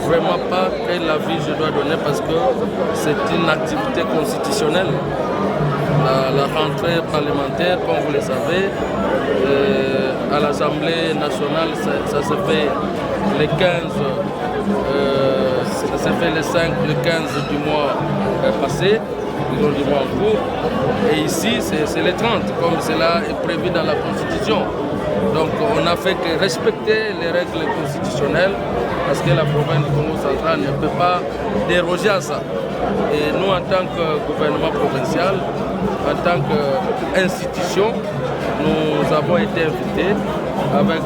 vraiment pas quel avis je dois donner parce que c'est une activité constitutionnelle. La rentrée parlementaire, comme vous le savez, à l'Assemblée nationale, ça se fait le 15, ça se fait le 15 du mois passé, disons du mois en cours, et ici c'est le 30, comme cela est prévu dans la Constitution. Donc on n'a fait que respecter les règles constitutionnelles parce que la province du Congo central ne peut pas déroger à ça. Et nous, en tant que gouvernement provincial, en tant qu'institution, nous avons été invités avec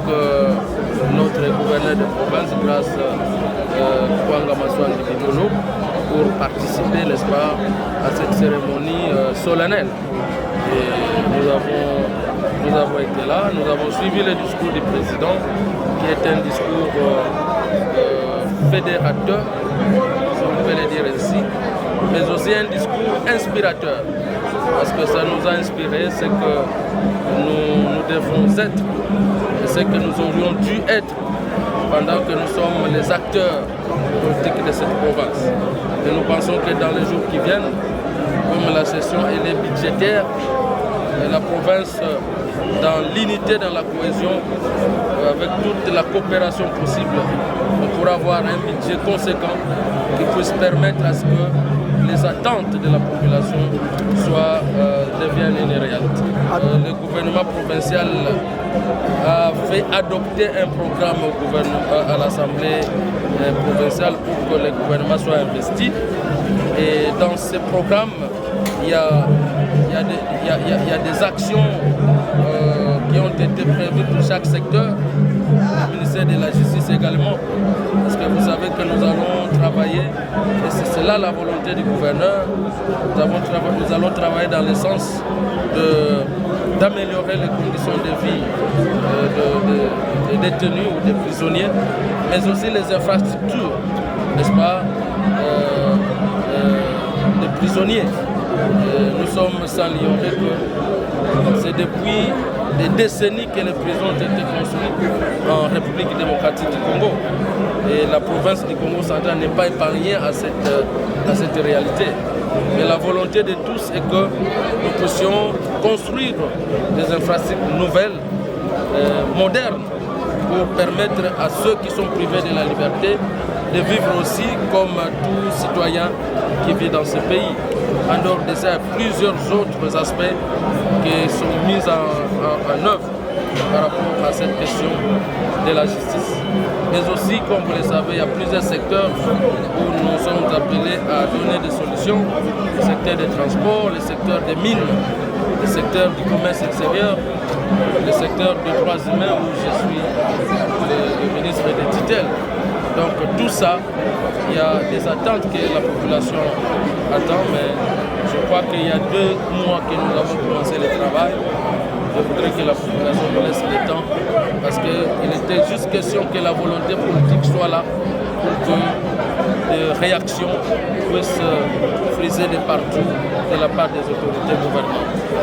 notre gouverneur de province, grâce à Kwanga Maswan Bidolo, pour participer, n'est-ce pas, à cette cérémonie solennelle. Et nous avons été là, nous avons suivi le discours du président, qui est un discours fédérateur, si on peut le dire ainsi, mais aussi un discours inspirateur. Parce que ça nous a inspiré, c'est que nous devons être, et c'est que nous aurions dû être, pendant que nous sommes les acteurs politiques de cette province. Et nous pensons que dans les jours qui viennent, comme la session elle est budgétaire, et la province, dans l'unité, dans la cohésion, avec toute la coopération possible, on pourra avoir un budget conséquent qui puisse permettre à ce que les attentes de la population deviennent une réalité. Le gouvernement provincial a fait adopter un programme à l'Assemblée provinciale pour que le gouvernement soit investi. Et dans ce programme, il y a des actions qui ont été prévues pour chaque secteur, le ministère de la Justice également, parce que vous savez que nous allons travailler, et c'est là la volonté du gouverneur, nous allons travailler dans le sens d'améliorer les conditions de vie des détenus ou des prisonniers, mais aussi les infrastructures, n'est-ce pas, des prisonniers. Nous sommes sans l'ignorer que c'est depuis des décennies que les prisons ont été construites en République démocratique du Congo. Et la province du Congo central n'est pas épargnée à cette réalité. Mais la volonté de tous est que nous puissions construire des infrastructures nouvelles, modernes, pour permettre à ceux qui sont privés de la liberté de vivre aussi comme tout citoyen qui vit dans ce pays. En dehors de ça, il y a plusieurs autres aspects qui sont mis en œuvre par rapport à cette question de la justice. Mais aussi, comme vous le savez, il y a plusieurs secteurs où nous sommes appelés à donner des solutions. Le secteur des transports, le secteur des mines, le secteur du commerce extérieur, le secteur des droits humains où je suis le ministre des tutelles. Donc tout ça, il y a des attentes que la population attend, mais je crois qu'il y a 2 mois que nous avons commencé le travail. Je voudrais que la population nous laisse le temps, parce qu'il était juste question que la volonté politique soit là pour que les réactions puissent friser de partout de la part des autorités gouvernementales.